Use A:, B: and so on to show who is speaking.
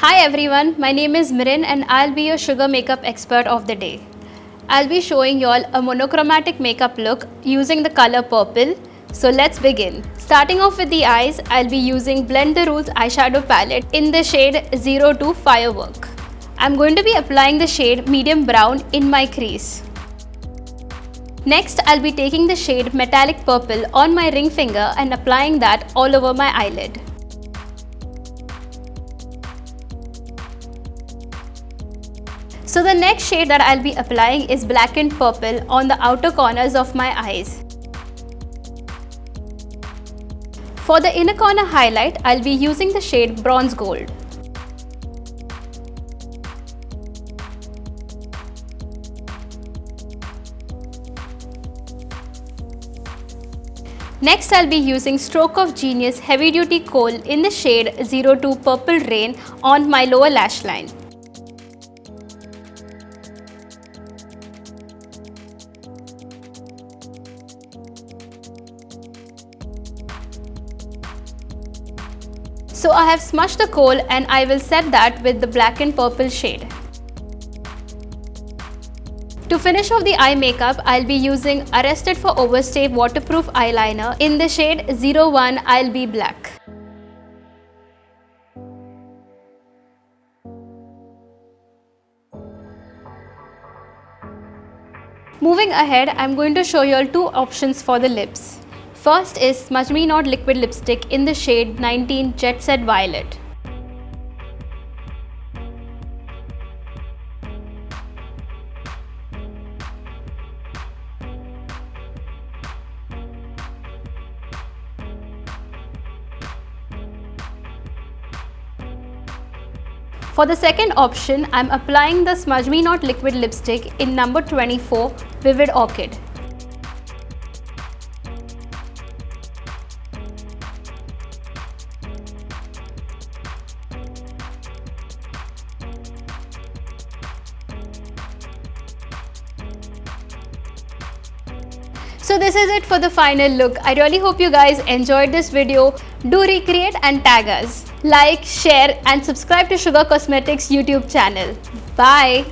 A: Hi everyone, my name is Mirin and I'll be your sugar makeup expert of the day. I'll be showing you all a monochromatic makeup look using the color purple. So let's begin. Starting off with the eyes, I'll be using Blend the Rules eyeshadow palette in the shade 02 Firework. I'm going to be applying the shade medium brown in my crease. Next, I'll be taking the shade metallic purple on my ring finger and applying that all over my eyelid. So the next shade that I'll be applying is blackened purple on the outer corners of my eyes. For the inner corner highlight, I'll be using the shade bronze gold. Next, I'll be using Stroke of Genius Heavy Duty Kohl in the shade 02 Purple Rain on my lower lash line. So I have smudged the kohl and I will set that with the black and purple shade. To finish off the eye makeup, I'll be using Arrested for Overstay waterproof eyeliner in the shade 01 I'll Be Black. Moving ahead, I'm going to show you all two options for the lips. First is Smudge Me Not liquid lipstick in the shade 19 Jet Set Violet. For the second option, I'm applying the Smudge Me Not liquid lipstick in number 24 Vivid Orchid. So this is it for the final look. I really hope you guys enjoyed this video. Do recreate and tag us. Like, share and subscribe to Sugar Cosmetics YouTube channel. Bye.